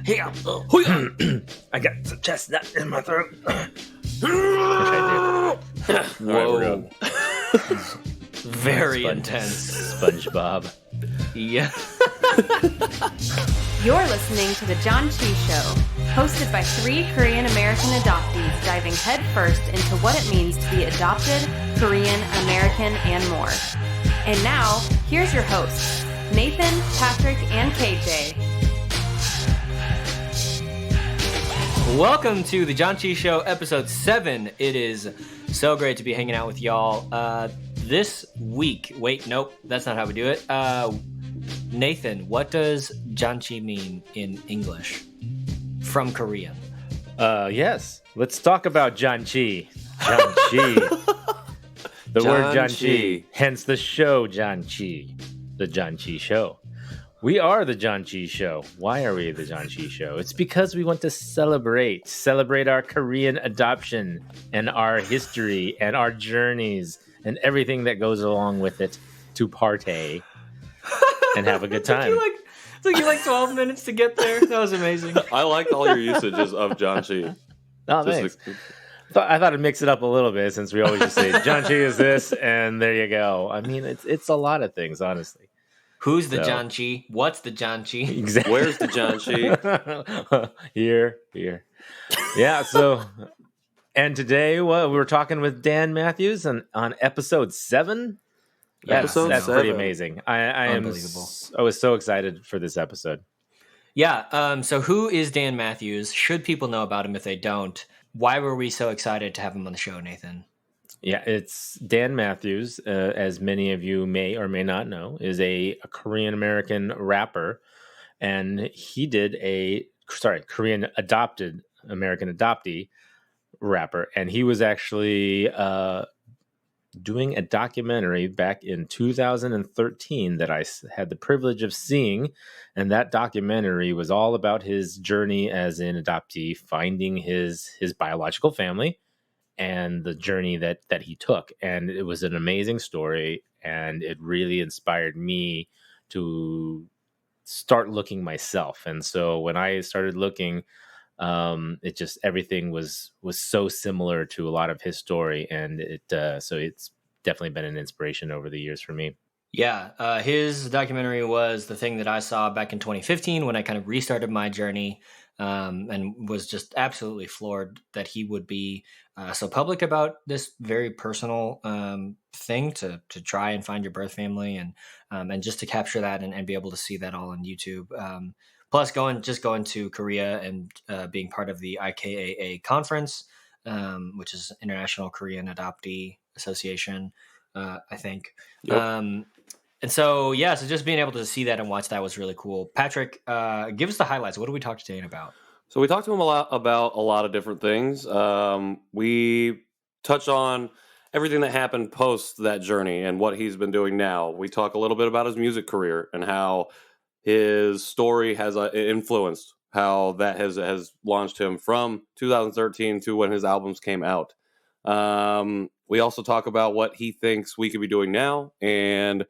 Yeah. I got some chestnut in my throat. Whoa. Very intense. SpongeBob. Yeah. You're listening to The Janchi Show, hosted by 3 Korean-American adoptees diving headfirst into what it means to be adopted, Korean, American, and more. And now, here's your hosts, Nathan, Patrick, and KJ. Welcome to The Janchi Show, episode 7. It is so great to be hanging out with y'all. This week, wait, nope, that's not how we do it. Nathan, what does Janchi mean in English from Korean? Yes. Let's talk about Janchi. Janchi. The word Janchi. Hence the show Janchi. The Janchi Show. We are the Janchi Show. Why are we the Janchi Show? It's because we want to celebrate our Korean adoption and our history and our journeys and everything that goes along with it to partay and have a good time. It took you like 12 minutes to get there. That was amazing. I liked all your usages of Janchi. Oh, thanks. I thought I'd mix it up a little bit since we always just say Janchi is this, and there you go. I mean, it's a lot of things, honestly. Who's the Janchi? What's the Janchi? Exactly. Where's the Janchi? Here. Yeah, so... And today, we were talking with Dan Matthews on episode 7. That's 7. pretty amazing. I was so excited for this episode. Yeah. So who is Dan Matthews? Should people know about him if they don't? Why were we so excited to have him on the show, Nathan? Yeah, it's Dan Matthews, as many of you may or may not know, is a Korean-American rapper. And he did Korean adopted American adoptee rapper, and he was actually doing a documentary back in 2013 that I had the privilege of seeing, and that documentary was all about his journey as an adoptee, finding his biological family and the journey that he took. And it was an amazing story, and it really inspired me to start looking myself. And so when I started looking, it just everything was so similar to a lot of his story, and so it's definitely been an inspiration over the years for me. Yeah, his documentary was the thing that I saw back in 2015 when I kind of restarted my journey, and was just absolutely floored that he would be so public about this very personal thing to try and find your birth family, and just to capture that and be able to see that all on YouTube. Plus, going to Korea and being part of the IKAA conference, which is International Korean Adoptee Association, I think. Yep. And so, so just being able to see that and watch that was really cool. Patrick, give us the highlights. What did we talk to Dan about? So we talked to him about a lot of different things. We touch on everything that happened post that journey and what he's been doing now. We talk a little bit about his music career and how his story has influenced how that has launched him from 2013 to when his albums came out. We also talk about what he thinks we could be doing now, and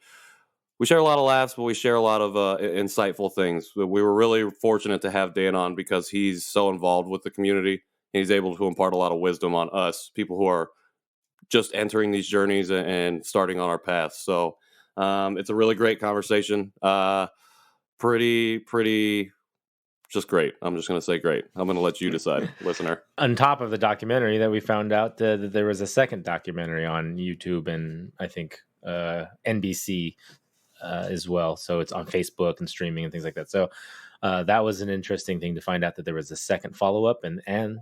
we share a lot of laughs, but we share a lot of insightful things. We were really fortunate to have Dan on because he's so involved with the community. He's able to impart a lot of wisdom on us, people who are just entering these journeys and starting on our path. So it's a really great conversation. Pretty just great. I'm just going to say great. I'm going to let you decide, listener. On top of the documentary that we found out that there was a second documentary on YouTube and I think NBC as well. So it's on Facebook and streaming and things like that. So that was an interesting thing to find out that there was a second follow-up and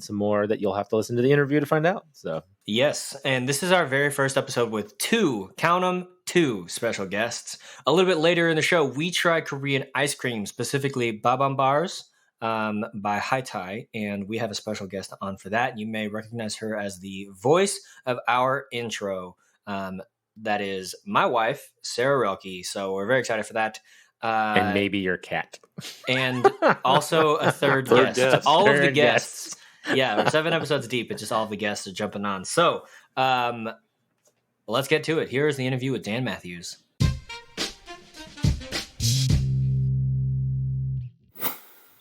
some more that you'll have to listen to the interview to find out. So yes, and this is our very first episode with 2 special guests. A little bit later in the show, we try Korean ice cream, specifically Babambars by Haitai, and we have a special guest on for that. You may recognize her as the voice of our intro. That is my wife, Sarah Relke. So we're very excited for that. And maybe your cat. And also a third guest. All of the guests. Yeah, we're 7 episodes deep, but just all of the guests are jumping on. So let's get to it. Here is the interview with Dan Matthews.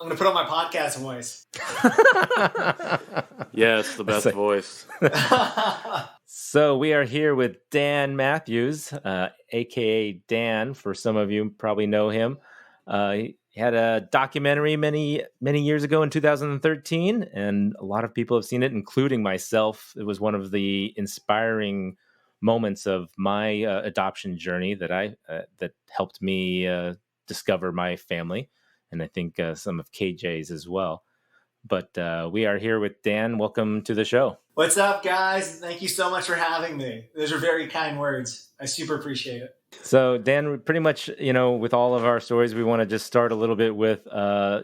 I'm going to put on my podcast voice. Yes, the best voice. So we are here with Dan Matthews, aka Dan. For some of you, probably know him. He had a documentary many years ago in 2013, and a lot of people have seen it, including myself. It was one of the inspiring moments of my adoption journey that helped me discover my family, and I think some of KJ's as well. But we are here with Dan. Welcome to the show. What's up, guys? Thank you so much for having me. Those are very kind words. I super appreciate it. So, Dan, pretty much, with all of our stories, we want to just start a little bit with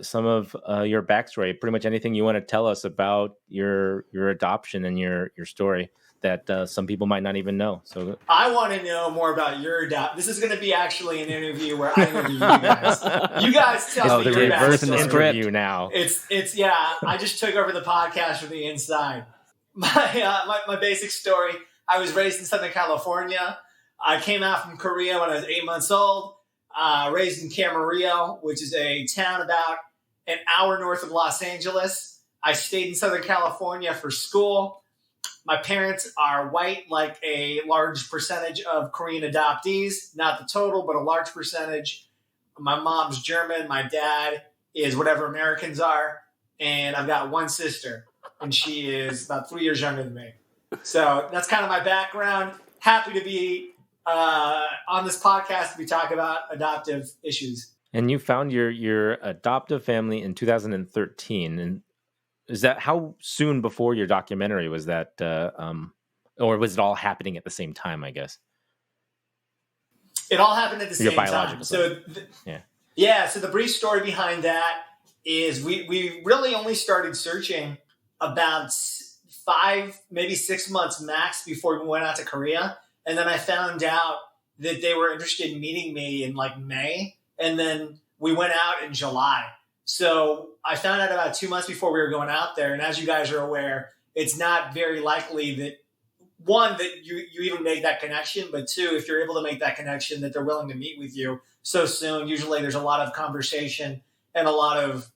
some of your backstory. Pretty much anything you want to tell us about your adoption and your story that some people might not even know. So, I want to know more about your adoption. This is going to be actually an interview where I interview you guys. You guys tell me the your reverse backstory. interview now. It's yeah. I just took over the podcast from the inside. My basic story. I was raised in Southern California. I came out from Korea when I was 8 months old. Raised in Camarillo, which is a town about an hour north of Los Angeles. I stayed in Southern California for school. My parents are white, like a large percentage of Korean adoptees. Not the total, but a large percentage. My mom's German. My dad is whatever Americans are. And I've got one sister, and she is about 3 years younger than me. So that's kind of my background. Happy to be on this podcast to be talking about adoptive issues. And you found your adoptive family in 2013. And is that how soon before your documentary was that, or was it all happening at the same time, I guess? It all happened at the Your same biological time. So so the brief story behind that is we really only started searching about 5, maybe 6 months max before we went out to Korea. And then I found out that they were interested in meeting me in like May. And then we went out in July. So I found out about 2 months before we were going out there. And as you guys are aware, it's not very likely that, one, that you even make that connection. But two, if you're able to make that connection, that they're willing to meet with you so soon. Usually there's a lot of conversation and a lot of,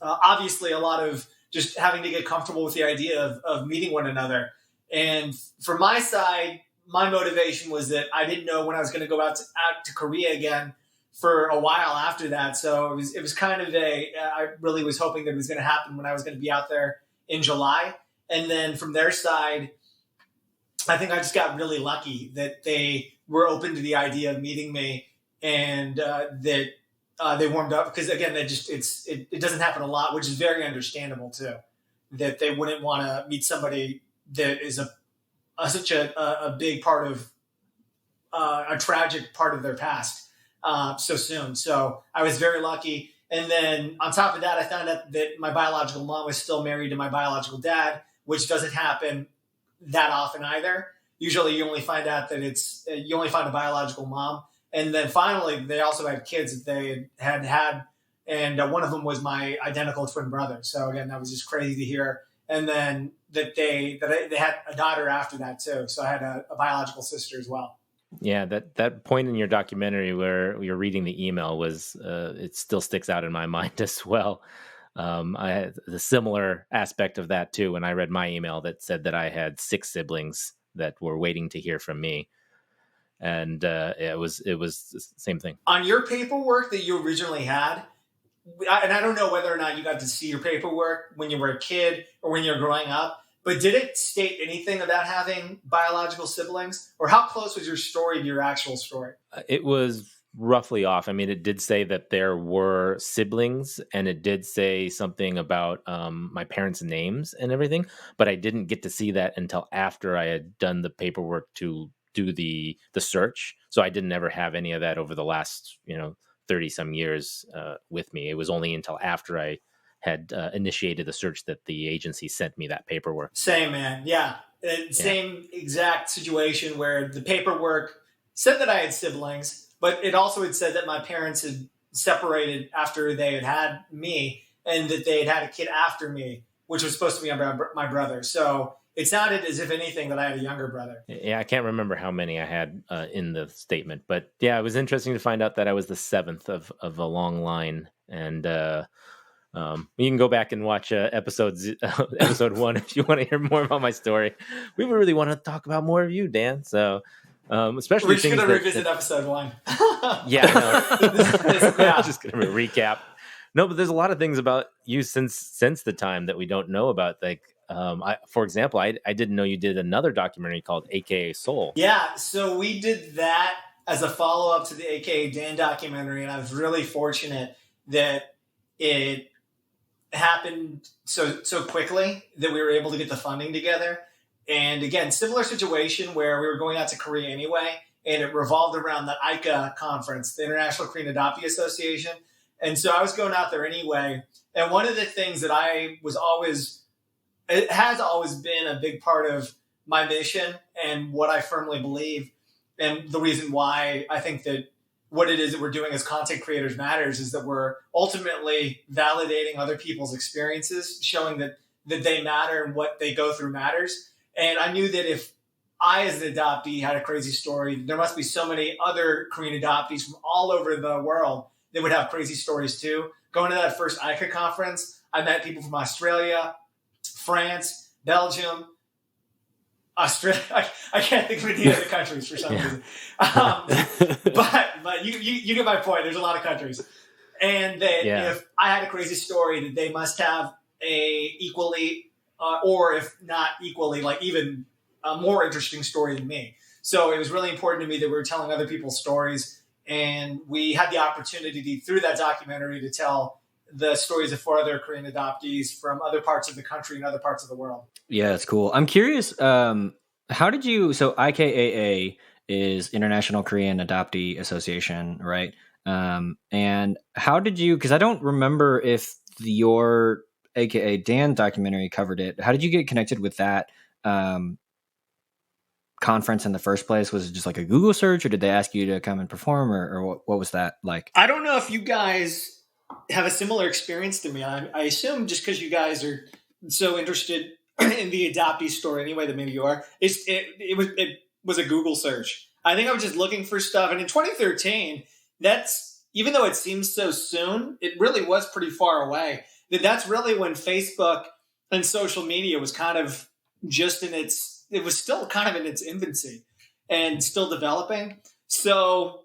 obviously a lot of just having to get comfortable with the idea of meeting one another. And from my side, my motivation was that I didn't know when I was going to go out to Korea again for a while after that. So it was kind of I really was hoping that it was going to happen when I was going to be out there in July. And then from their side, I think I just got really lucky that they were open to the idea of meeting me, and that they warmed up, because again, it doesn't happen a lot, which is very understandable too, that they wouldn't want to meet somebody that is such a big part of a tragic part of their past so soon. So I was very lucky. And then on top of that, I found out that my biological mom was still married to my biological dad, which doesn't happen that often either. Usually you only find out that you only find a biological mom. And then finally, they also had kids that they had, and one of them was my identical twin brother. So again, that was just crazy to hear. And then that they had a daughter after that too. So I had a biological sister as well. Yeah, that point in your documentary where you're reading the email was it still sticks out in my mind as well. I had the similar aspect of that too when I read my email that said that I had 6 siblings that were waiting to hear from me. And it was the same thing. On your paperwork that you originally had, and I don't know whether or not you got to see your paperwork when you were a kid or when you were growing up, but did it state anything about having biological siblings? Or how close was your story to your actual story? It was roughly off. I mean, it did say that there were siblings, and it did say something about my parents' names and everything, but I didn't get to see that until after I had done the paperwork to do the search. So I didn't ever have any of that over the last 30 some years with me. It was only until after I had initiated the search that the agency sent me that paperwork. Same, man. Yeah. Same exact situation where the paperwork said that I had siblings, but it also had said that my parents had separated after they had me, and that they had a kid after me, which was supposed to be my brother. So it sounded as if anything that I had a younger brother. Yeah, I can't remember how many I had in the statement, but yeah, it was interesting to find out that I was the 7th of a long line, and You can go back and watch episode 1 if you want to hear more about my story. We would really want to talk about more of you, Dan. So, especially we're just going to revisit episode 1. Yeah, I'm just going to recap. No, but there's a lot of things about you since the time that we don't know about. Like, for example, I didn't know you did another documentary called AKA Soul. Yeah, so we did that as a follow-up to the akaDan documentary, and I was really fortunate that it happened so quickly that we were able to get the funding together. And again, similar situation where we were going out to Korea anyway, and it revolved around the IKAA conference, the International Korean Adoptee Association. And so I was going out there anyway. And one of the things that it has always been a big part of my mission and what I firmly believe. And the reason why I think that what it is that we're doing as content creators matters is that we're ultimately validating other people's experiences, showing that they matter and what they go through matters. And I knew that if I, as an adoptee, had a crazy story, there must be so many other Korean adoptees from all over the world that would have crazy stories too. Going to that first IKAA conference, I met people from Australia, France, Belgium, Australia. I can't think of any other countries for some reason. But you get my point. There's a lot of countries. And that if I had a crazy story, that they must have a equally, or if not equally, like even a more interesting story than me. So it was really important to me that we were telling other people's stories. And we had the opportunity through that documentary to tell the stories of 4 other Korean adoptees from other parts of the country and other parts of the world. Yeah, that's cool. I'm curious, how did you, so IKAA is International Korean Adoptee Association, right? And how did you, because I don't remember if your akaDan documentary covered it. How did you get connected with that conference in the first place? Was it just like a Google search, or did they ask you to come and perform, or what was that like? I don't know if you guys have a similar experience to me. I assume just because you guys are so interested in the adoptee story anyway that maybe you are. It was a Google search. I think I was just looking for stuff. And in 2013, that's, even though it seems so soon, it really was pretty far away. That's really when Facebook and social media was kind of just it was still kind of in its infancy and still developing. So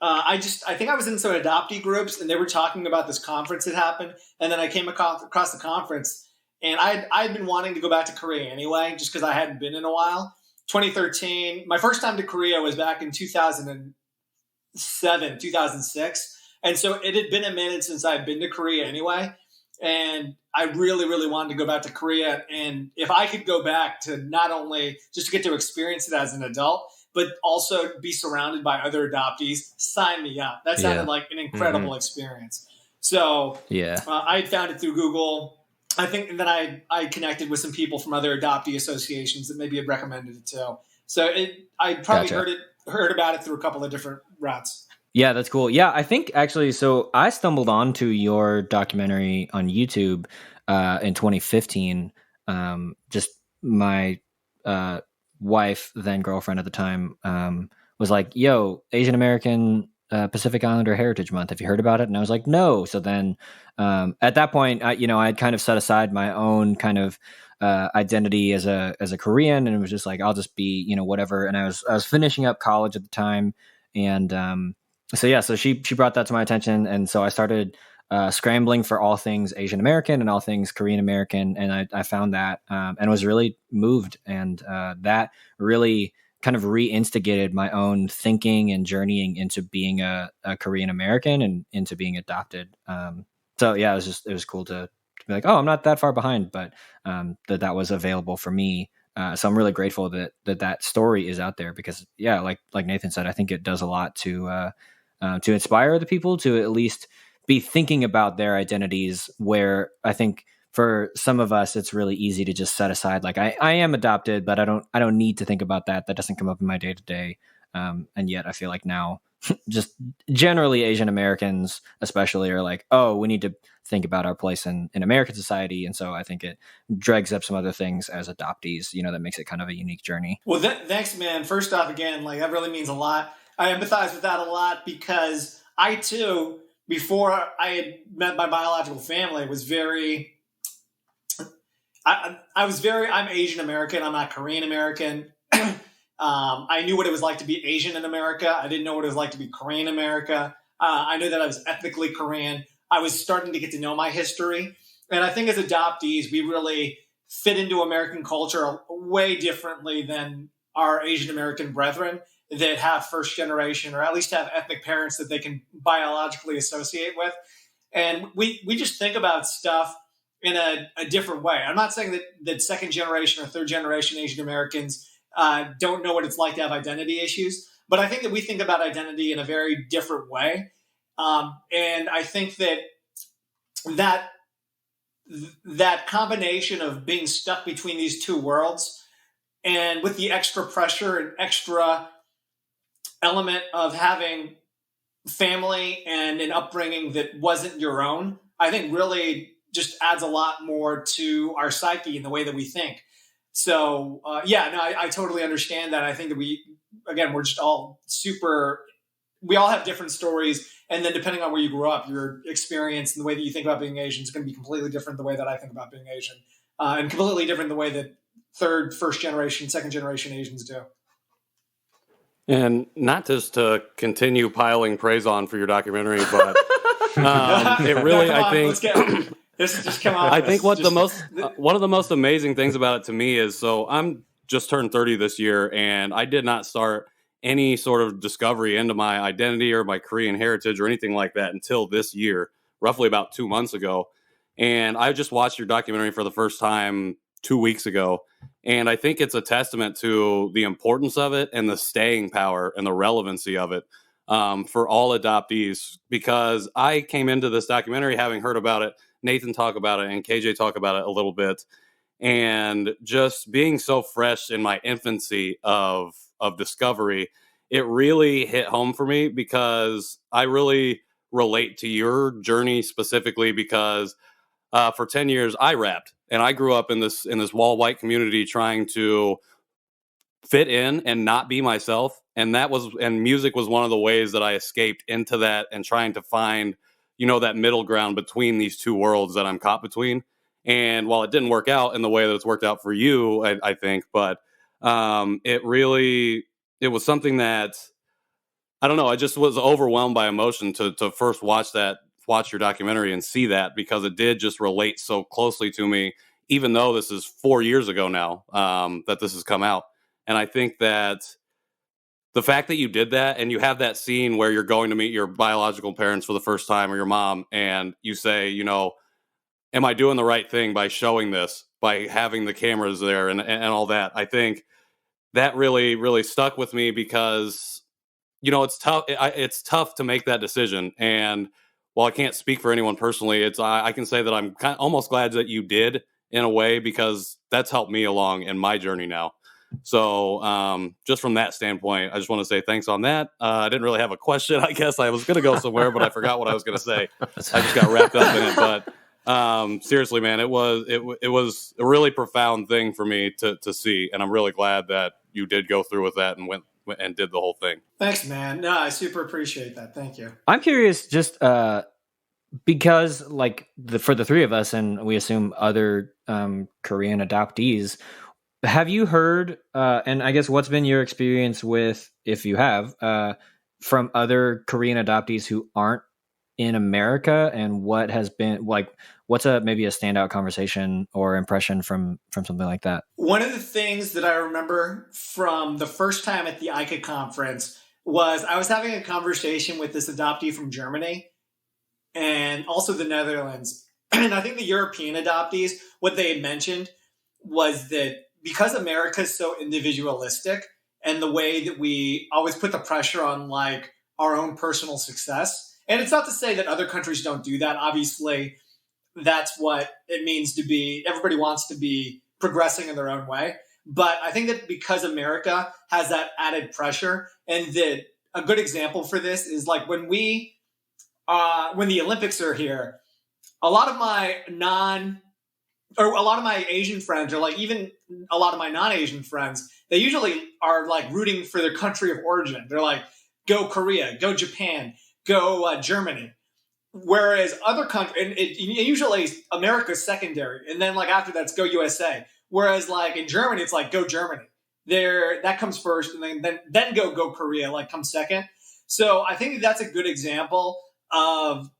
I think I was in some adoptee groups and they were talking about this conference that happened. And then I came across the conference, and I'd been wanting to go back to Korea anyway, just because I hadn't been in a while. 2013, my first time to Korea was back in 2007, 2006. And so it had been a minute since I had been to Korea anyway. And I really, really wanted to go back to Korea. And if I could go back to not only just to get to experience it as an adult, but also be surrounded by other adoptees, sign me up. That sounded like an incredible experience. So I had found it through Google. I think that I connected with some people from other adoptee associations that maybe had recommended it too. So I probably heard about it through a couple of different routes. Yeah, that's cool. Yeah, I think actually, so I stumbled onto your documentary on YouTube in 2015. Just my wife, then girlfriend at the time, was like, yo, Asian American Pacific Islander Heritage Month. Have you heard about it? And I was like, no. So then at that point, I'd kind of set aside my own kind of identity as a Korean, and it was just like, I'll just be, whatever. And I was finishing up college at the time. And so she brought that to my attention. And so I started scrambling for all things Asian American and all things Korean American. And I found that and was really moved. And that really kind of re-instigated my own thinking and journeying into being a Korean American and into being adopted. So yeah, it was cool to be like, oh, I'm not that far behind, but that was available for me. So I'm really grateful that story is out there, because yeah, like Nathan said, I think it does a lot to inspire other people to at least be thinking about their identities, where I think for some of us, it's really easy to just set aside, like, I am adopted, but I don't need to think about that. That doesn't come up in my day to day. And yet I feel like now just generally Asian Americans especially are like, oh, we need to think about our place in American society. And so I think it drags up some other things as adoptees, that makes it kind of a unique journey. Well, thanks, man. First off, again, like, that really means a lot. I empathize with that a lot, because I too before I had met my biological family, was very. I'm Asian American. I'm not Korean American. I knew what it was like to be Asian in America. I didn't know what it was like to be Korean America. I knew that I was ethnically Korean. I was starting to get to know my history. And I think as adoptees, we really fit into American culture way differently than our Asian American brethren that have first generation or at least have ethnic parents that they can biologically associate with. And we just think about stuff in a different way. I'm not saying that second generation or third generation Asian Americans don't know what it's like to have identity issues, but I think that we think about identity in a very different way. And I think that combination of being stuck between these two worlds and with the extra pressure and extra element of having family and an upbringing that wasn't your own, I think really just adds a lot more to our psyche and the way that we think. So, I totally understand that. I think that we're just all we all have different stories. And then depending on where you grew up, your experience and the way that you think about being Asian is going to be completely different the way that I think about being Asian, and completely different the way that third, first generation, second generation Asians do. And not just to continue piling praise on for your documentary, but it really, I think, this just come on. I think one of the most amazing things about it to me is, so I'm just turned 30 this year, and I did not start any sort of discovery into my identity or my Korean heritage or anything like that until this year, roughly about 2 months ago. And I just watched your documentary for the first time 2 weeks ago. And I think it's a testament to the importance of it and the staying power and the relevancy of it for all adoptees, because I came into this documentary having heard about it, Nathan talk about it, and KJ talk about it a little bit. And just being so fresh in my infancy of discovery, it really hit home for me because I really relate to your journey specifically because for 10 years I rapped and I grew up in this wall white community trying to fit in and not be myself. And music was one of the ways that I escaped into that and trying to find, that middle ground between these two worlds that I'm caught between. And while it didn't work out in the way that it's worked out for you, I think, but it was something that, I don't know, I just was overwhelmed by emotion to first watch your documentary and see that, because it did just relate so closely to me, even though this is 4 years ago now that this has come out. And I think that the fact that you did that and you have that scene where you're going to meet your biological parents for the first time or your mom, and you say, am I doing the right thing by showing this, by having the cameras there and all that? I think that really, really stuck with me because, it's tough. It's tough to make that decision. And while I can't speak for anyone personally, I can say that I'm almost glad that you did in a way, because that's helped me along in my journey now. So just from that standpoint, I just want to say thanks on that. I didn't really have a question. I guess I was going to go somewhere, but I forgot what I was going to say. I just got wrapped up in it. But seriously, man, it was a really profound thing for me to see, and I'm really glad that you did go through with that and went and did the whole thing. Thanks, man. No, I super appreciate that. Thank you. I'm curious, just because for the three of us, and we assume other Korean adoptees, have you heard, and I guess what's been your experience with, if you have, from other Korean adoptees who aren't in America, and what has been what's maybe a standout conversation or impression from something like that? One of the things that I remember from the first time at the IKAA conference was I was having a conversation with this adoptee from Germany and also the Netherlands. And I think the European adoptees, what they had mentioned was that because America is so individualistic, and the way that we always put the pressure on our own personal success. And it's not to say that other countries don't do that. Obviously, that's what it means to be, everybody wants to be progressing in their own way. But I think that because America has that added pressure, and that a good example for this is when the Olympics are here, a lot of my Asian friends, or even a lot of my non-Asian friends, they usually are rooting for their country of origin. They're like, go Korea, go Japan, go Germany. Whereas other countries, and usually America's secondary, and then like after that's go USA. Whereas like in Germany, it's like go Germany. That comes first, and then go Korea, like comes second. So I think that's a good example of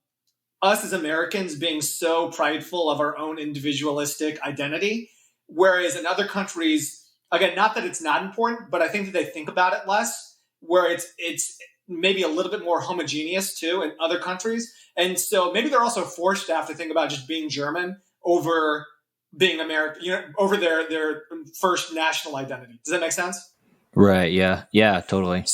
us as Americans being so prideful of our own individualistic identity, whereas in other countries, again, not that it's not important, but I think that they think about it less, where it's maybe a little bit more homogeneous too in other countries. And so maybe they're also forced to have to think about just being German over being American, over their first national identity. Does that make sense? Right. Yeah. Yeah, totally.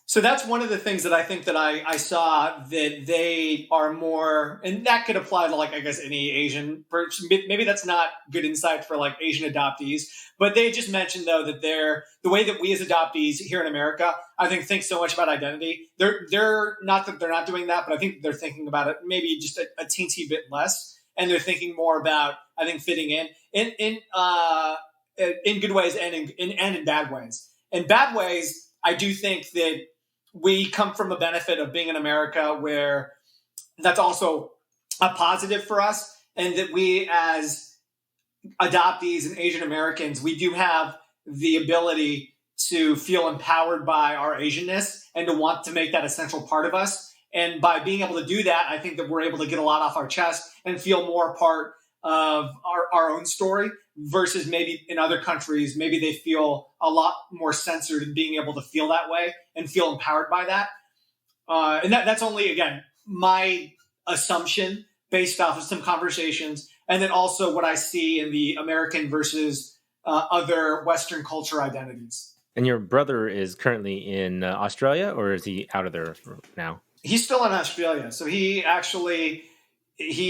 So that's one of the things that I think that I saw that they are more, and that could apply to like, I guess, any Asian person. Maybe that's not good insight for like Asian adoptees, but they just mentioned though that the way that we as adoptees here in America, I think so much about identity. They're not that they're not doing that, but I think they're thinking about it maybe just a teensy bit less. And they're thinking more about, I think, fitting in good ways and in bad ways. In bad ways, I do think that we come from a benefit of being in America where that's also a positive for us. And that we as adoptees and Asian Americans, we do have the ability to feel empowered by our Asianness and to want to make that a central part of us. And by being able to do that, I think that we're able to get a lot off our chest and feel more part of our own story versus maybe in other countries, maybe they feel a lot more censored in being able to feel that way and feel empowered by that. And that's only, again, my assumption based off of some conversations. And then also what I see in the American versus other Western culture identities. And your brother is currently in Australia, or is he out of there now? He's still in Australia. So he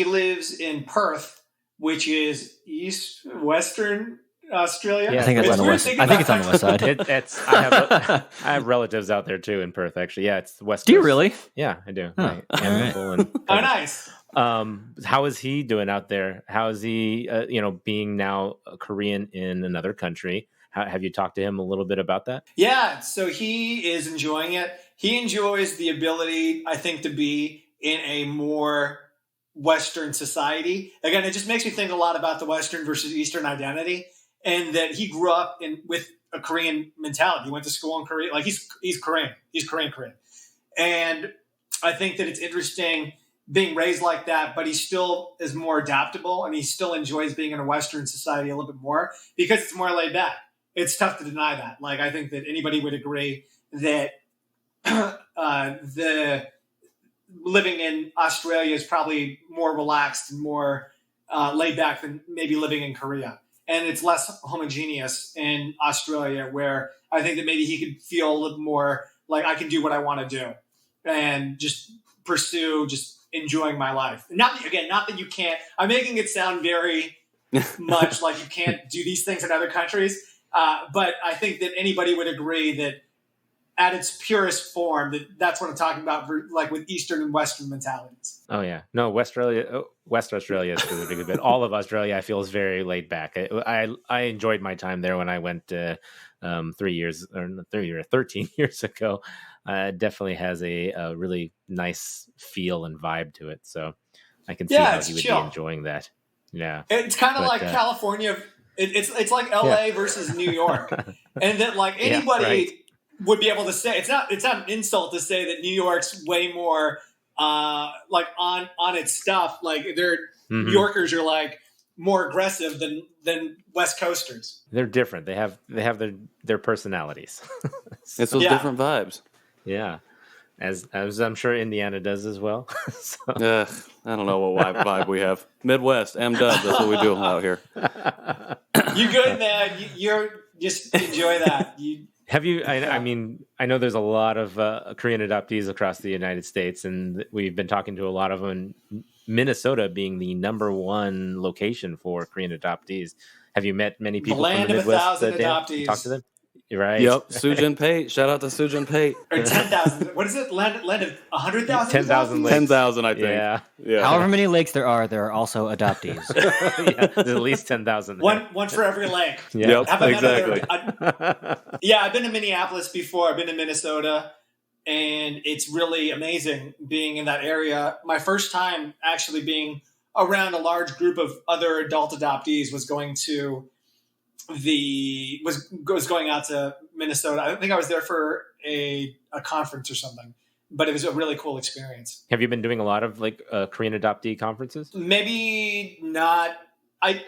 lives in Perth, which is Western Australia. Yeah, I think it's on the west. I think it's on the west side. I have relatives out there too in Perth, actually. Yeah, it's the west. Do you coast. really? Yeah, I do. Huh. And oh, nice. How is he doing out there? How is he, being now a Korean in another country? Have you talked to him a little bit about that? Yeah, so he is enjoying it. He enjoys the ability, I think, to be in a more Western society. Again, it just makes me think a lot about the Western versus Eastern identity, and that he grew up with a Korean mentality. He went to school in Korea. Like he's Korean. He's Korean. And I think that it's interesting being raised like that, but he still is more adaptable and he still enjoys being in a Western society a little bit more because it's more laid back. It's tough to deny that. Like, I think that anybody would agree that the living in Australia is probably more relaxed and more laid back than maybe living in Korea. And it's less homogeneous in Australia, where I think that maybe he could feel a little more like I can do what I want to do and just pursue just enjoying my life. Not that you can't. I'm making it sound very much like you can't do these things in other countries. But I think that anybody would agree that at its purest form, that's what I'm talking about, like with Eastern and Western mentalities. Oh yeah, no, West Australia is really good. But all of Australia, I feel, is very laid back. I enjoyed my time there when I went 13 years ago. Definitely has a really nice feel and vibe to it. So I can see how you would be enjoying that. Yeah, it's kind of like California. It's like LA versus New York, and that like anybody would be able to say it's not an insult to say that New York's way more like on its stuff. Like New Yorkers are like more aggressive than West Coasters. They're different. They have their personalities. It's those different vibes. Yeah. As I'm sure Indiana does as well. So. I don't know what vibe we have. Midwest, M-Dub, that's what we do out here. You good, man. You're just enjoy that. Have you, I mean, I know there's a lot of Korean adoptees across the United States, and we've been talking to a lot of them, Minnesota being the number one location for Korean adoptees. Have you met many people from the Midwest? Land of 1,000 adoptees. Talk to them? Right. Yep. Sujin Pate. Shout out to Sujin Pate. Or 10,000. What is it? Land of 100,000? 10,000 lakes. 10,000, I think. Yeah. However many lakes there are also adoptees. Yeah, there's at least 10,000. One for every lake. Yeah. Yep, exactly. I've been to Minneapolis before. I've been to Minnesota. and it's really amazing being in that area. My first time actually being around a large group of other adult adoptees was going out to Minnesota. I think I was there for a conference or something, but it was a really cool experience. Have you been doing a lot of like Korean adoptee conferences? Maybe not. I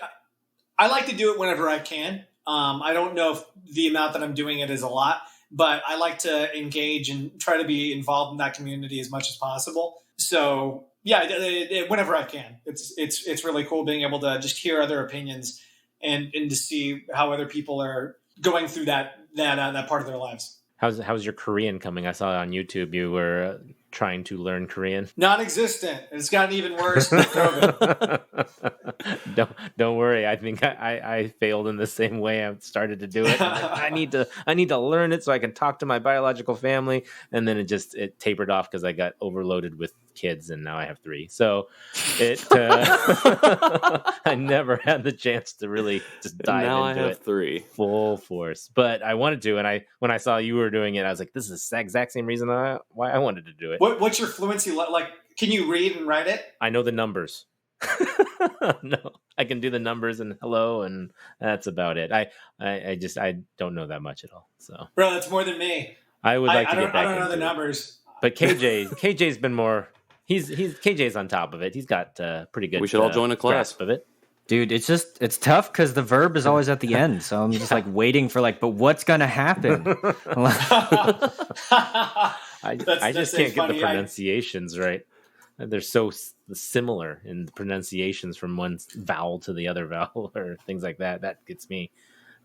like to do it whenever I can. I don't know if the amount that I'm doing it is a lot, but I like to engage and try to be involved in that community as much as possible. So yeah, whenever I can, it's really cool being able to just hear other opinions and to see how other people are going through that part of their lives. How's your Korean coming? I saw on YouTube you were trying to learn Korean. Non-existent. It's gotten even worse than COVID. Don't worry. I think I failed in the same way. I started to do it. I need to learn it so I can talk to my biological family, and then it tapered off because I got overloaded with kids, and now I have 3. So I never had the chance to really just dive now into I have it 3 full force. But I wanted to, and when I saw you were doing it, I was like, this is the exact same reason why I wanted to do it. What's your fluency like? Can you read and write it? I know the numbers. No, I can do the numbers and hello, and that's about it. I don't know that much at all. So, bro, that's more than me. I would like to get back. I don't know the numbers. But KJ's been more. He's KJ's on top of it. He's got pretty good. We should all join a class grasp of it. Dude, it's tough because the verb is always at the end. So I'm just like waiting for but what's going to happen? I just can't get the pronunciations right. They're so similar in the pronunciations from one vowel to the other vowel or things like that. That gets me.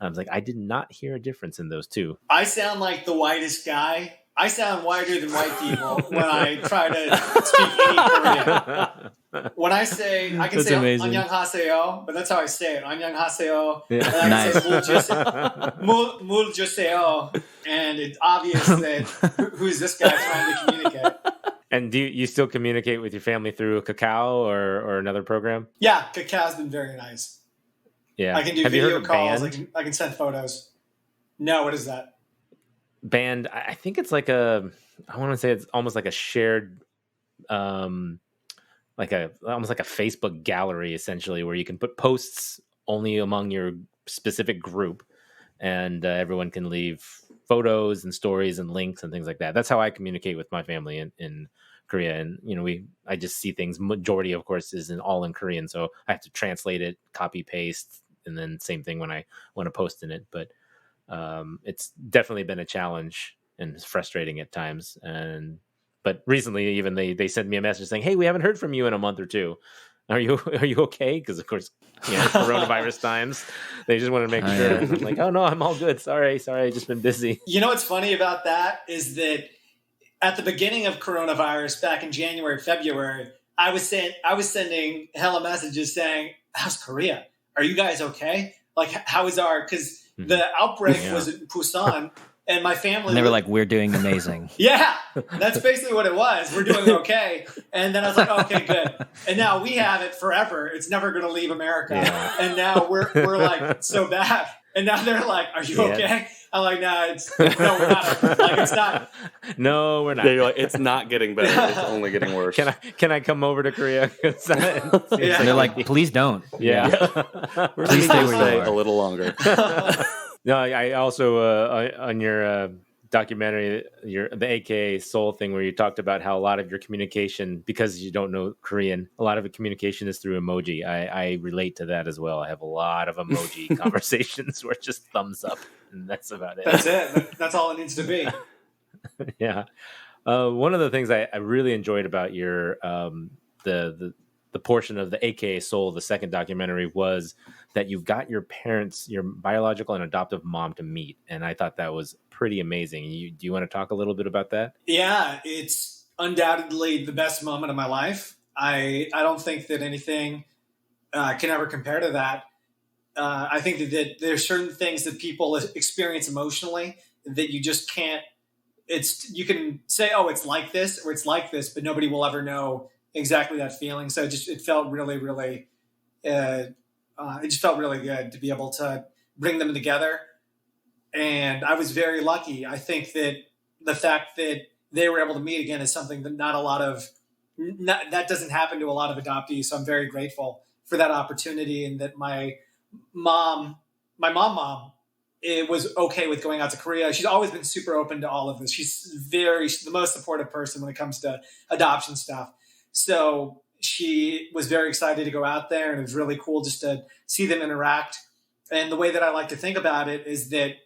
I was like, I did not hear a difference in those two. I sound like the whitest guy. I sound whiter than white people when I try to speak any Korean. When I say, I can That's say amazing. 안녕하세요, but that's how I say it. 안녕하세요. Yeah. And I Nice. can say 물 주세요. And it's obvious that who's this guy trying to communicate. And do you still communicate with your family through Kakao or another program? Yeah, Kakao's been very nice. Yeah. I can do Have you video heard of calls. Band? I can send photos. No, what is that? Band, I think it's like I want to say it's almost like a shared, almost like a Facebook gallery essentially, where you can put posts only among your specific group, and everyone can leave photos and stories and links and things like that. That's how I communicate with my family in Korea. And I just see things. Majority, of course, is all in Korean, so I have to translate it, copy paste, and then same thing when I want to post in it. But it's definitely been a challenge and it's frustrating at times. But recently, even they sent me a message saying, "Hey, we haven't heard from you in a month or 2. Are you okay?" Because of course, coronavirus times, they just want to make sure. I'm like, "Oh no, I'm all good. Sorry, I've just been busy." You know what's funny about that is that at the beginning of coronavirus, back in January, February, I was sending hella messages saying, "How's Korea? Are you guys okay? Like, how is because the outbreak was in Busan, and my family. And they were like, "We're doing amazing." Yeah, that's basically what it was. We're doing okay. And then I was like, okay, good. And now we have it forever. It's never going to leave America. Yeah. And now we're like so bad. And now they're like, are you okay? I'm like, no, we're not. Like, it's not. No, we're not. Yeah, you're like, it's not getting better. It's only getting worse. Can I come over to Korea? Yeah. They're like, "Please don't." Yeah. We're Please gonna stay where you stay are. a little longer. No, I also on your documentary, the AKA Soul thing, where you talked about how a lot of your communication, because you don't know Korean, a lot of the communication is through emoji. I relate to that as well. I have a lot of emoji conversations where it's just thumbs up, and that's about it. That's it. That's all it needs to be. Yeah. One of the things I really enjoyed about your the portion of the AKA Soul, the second documentary, was that you got your parents, your biological and adoptive mom, to meet, and I thought that was pretty amazing. Do you want to talk a little bit about that? Yeah, it's undoubtedly the best moment of my life. I don't think that anything can ever compare to that. I think that there's certain things that people experience emotionally that you just can't. You can say, oh, it's like this or it's like this, but nobody will ever know exactly that feeling. So it felt really, really, it just felt really good to be able to bring them together. And I was very lucky. I think that the fact that they were able to meet again is something that that doesn't happen to a lot of adoptees. So I'm very grateful for that opportunity, and that my mom, it was okay with going out to Korea. She's always been super open to all of this. She's the most supportive person when it comes to adoption stuff. So she was very excited to go out there, and it was really cool just to see them interact. And the way that I like to think about it is that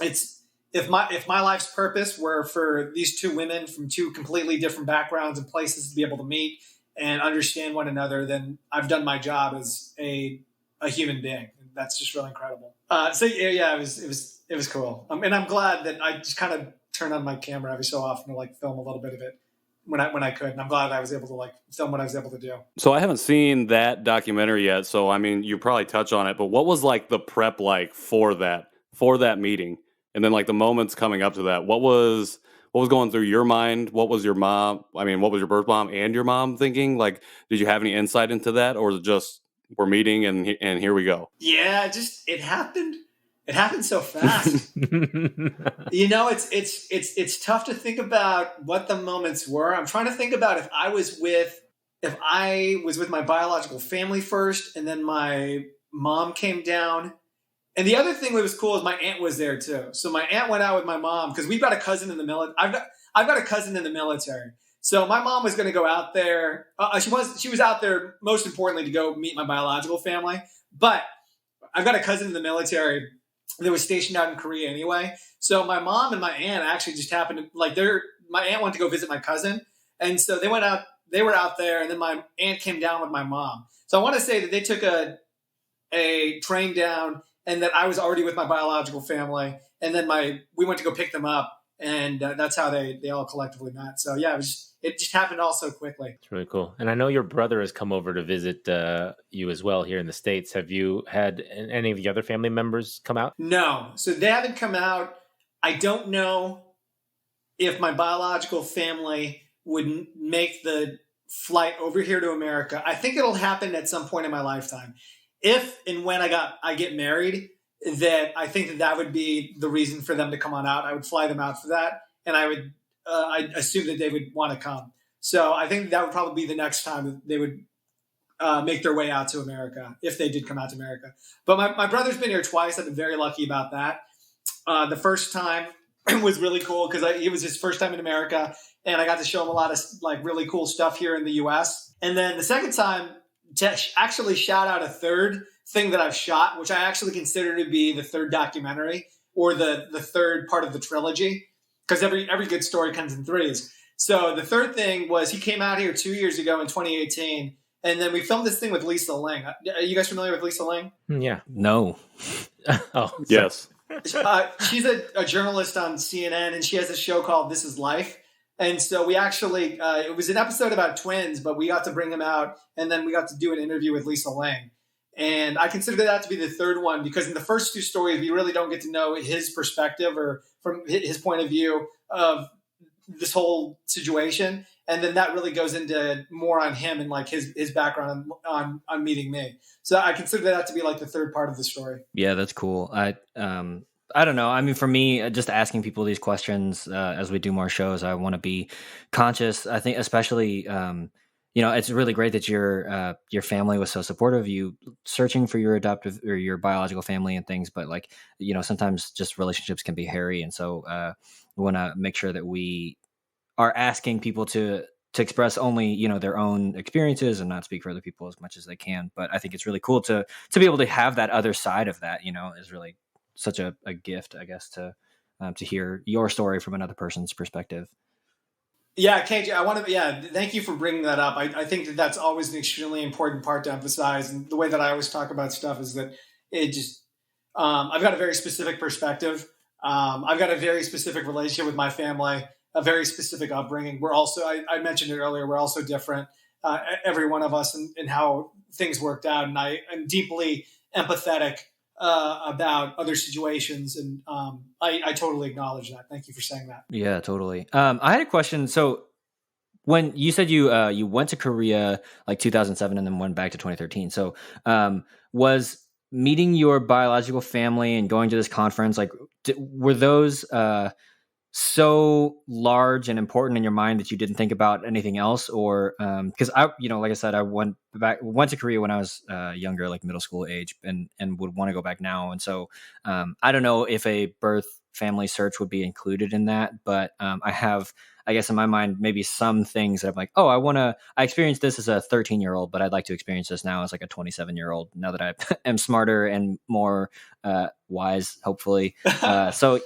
if my life's purpose were for these two women from two completely different backgrounds and places to be able to meet and understand one another, then I've done my job as a human being. That's just really incredible. It was cool. And I'm glad that I just kind of turn on my camera every so often to like film a little bit of it when I could. And I'm glad I was able to like film what I was able to do. So I haven't seen that documentary yet. So, I mean, you probably touch on it, but what was like the prep like for that meeting? And then like the moments coming up to that, what was going through your mind? What was your birth mom and your mom thinking? Like, did you have any insight into that, or was it just we're meeting and here we go? Yeah, it happened. It happened so fast. It's tough to think about what the moments were. I'm trying to think about if I was with my biological family first, and then my mom came down. And the other thing that was cool is my aunt was there too. So my aunt went out with my mom because we've got a cousin in the military. I've got a cousin in the military. So my mom was going to go out there. She was out there most importantly to go meet my biological family. But I've got a cousin in the military that was stationed out in Korea anyway. So my mom and my aunt actually just happened to my aunt went to go visit my cousin, and so they went out. They were out there, and then my aunt came down with my mom. So I want to say that they took a train down, and that I was already with my biological family, and then we went to go pick them up, and that's how they all collectively met. So yeah, it just happened all so quickly. It's really cool. And I know your brother has come over to visit you as well here in the States. Have you had any of the other family members come out? No, so they haven't come out. I don't know if my biological family would make the flight over here to America. I think it'll happen at some point in my lifetime. If and when I get married, that I think that would be the reason for them to come on out. I would fly them out for that, and I assume that they would want to come. So I think that would probably be the next time that they would make their way out to America, if they did come out to America. But my brother's been here twice. I've been very lucky about that. The first time was really cool because it was his first time in America, and I got to show him a lot of like really cool stuff here in the U.S. And then the second time, to actually shout out a third thing that I've shot, which I actually consider to be the third documentary or the third part of the trilogy, because every good story comes in threes. So the third thing was he came out here 2 years ago in 2018, and then we filmed this thing with Lisa Ling. Are you guys familiar with Lisa Ling? Yeah. No. Oh, yes. She's a journalist on CNN, and she has a show called This Is Life. And so we actually, it was an episode about twins, but we got to bring them out, and then we got to do an interview with Lisa Ling. And I consider that to be the third one, because in the first two stories, we really don't get to know his perspective or from his point of view of this whole situation. And then that really goes into more on him and like his background on meeting me. So I consider that to be like the third part of the story. Yeah, that's cool. I don't know. I mean, for me, just asking people these questions as we do more shows, I want to be conscious. I think especially, it's really great that your family was so supportive, you searching for your adoptive or your biological family and things. But like, sometimes just relationships can be hairy. And so we want to make sure that we are asking people to express only, their own experiences and not speak for other people as much as they can. But I think it's really cool to be able to have that other side of that, is really such a gift, I guess, to hear your story from another person's perspective. Yeah, KJ, thank you for bringing that up. I think that that's always an extremely important part to emphasize. And the way that I always talk about stuff is that it just, I've got a very specific perspective. I've got a very specific relationship with my family, a very specific upbringing. We're also, I mentioned it earlier, we're also different, every one of us in how things worked out. And I am deeply empathetic about other situations, and I totally acknowledge that. Thank you for saying that. Yeah, totally. I had a question. So when you said you went to Korea like 2007 and then went back to 2013, so was meeting your biological family and going to this conference, like were those so large and important in your mind that you didn't think about anything else? Or because I, like I said, I went to Korea when I was younger, like middle school age, and would want to go back now. And so I don't know if a birth family search would be included in that, but I have, I guess in my mind, maybe some things that I'm like, oh, I experienced this as a 13-year-old, but I'd like to experience this now as like a 27-year-old, now that I am smarter and more wise, hopefully. So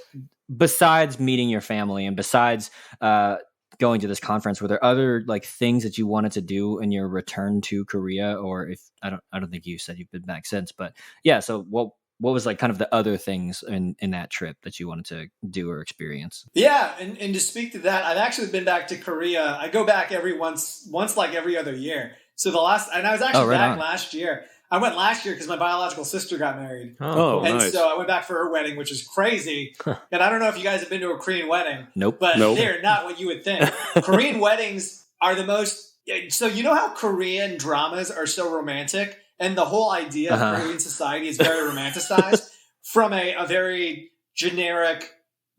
besides meeting your family and besides going to this conference, were there other like things that you wanted to do in your return to Korea? Or if I don't think you said you've been back since, but yeah. So what was like kind of the other things in that trip that you wanted to do or experience? Yeah, and to speak to that, I've actually been back to Korea. I go back once like every other year. So and I was actually back last year. I went last year because my biological sister got married. Oh, and nice. so I went back for her wedding, which is crazy. And I don't know if you guys have been to a Korean wedding. Nope. But they're not what you would think. Korean weddings are the most... So you know how Korean dramas are so romantic? And the whole idea of Korean society is very romanticized from a very generic,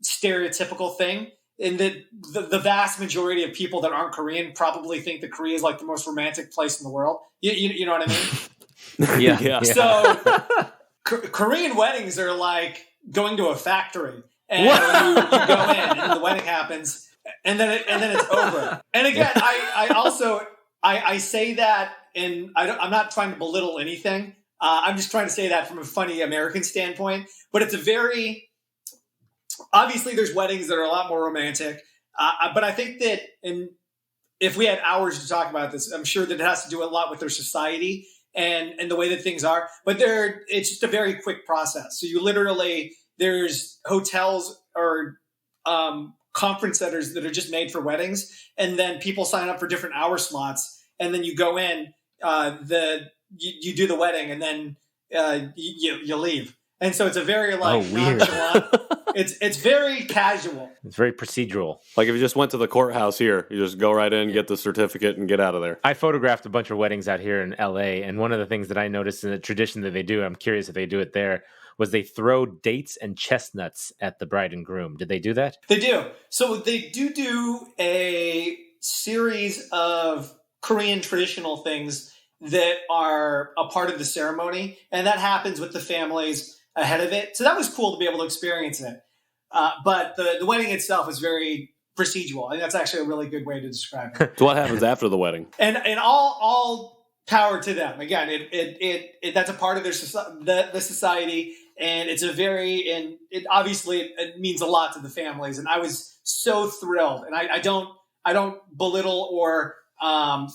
stereotypical thing. And that the vast majority of people that aren't Korean probably think that Korea is like the most romantic place in the world. You know what I mean? Yeah. So Korean weddings are like going to a factory, and you go in, and the wedding happens, and then it's over. And again, I say that, and I'm not trying to belittle anything. I'm just trying to say that from a funny American standpoint. But it's obviously there's weddings that are a lot more romantic. But I think that, and if we had hours to talk about this, I'm sure that it has to do a lot with their society and the way that things are. But it's just a very quick process. So there's hotels or conference centers that are just made for weddings, and then people sign up for different hour slots, and then you go in, you do the wedding, and then you leave. And so it's a very nonchalant. It's very casual. It's very procedural. Like if you just went to the courthouse here, you just go right in, get the certificate, and get out of there. I photographed a bunch of weddings out here in LA, and one of the things that I noticed in the tradition that they do, I'm curious if they do it there, was they throw dates and chestnuts at the bride and groom. Did they do that? They do. So they do a series of Korean traditional things that are a part of the ceremony, and that happens with the families ahead of it. So that was cool to be able to experience it. But the wedding itself is very procedural. I think that's actually a really good way to describe it. So what happens after the wedding? And all power to them. Again, it that's a part of the society, and it obviously means a lot to the families. And I was so thrilled. And I don't belittle or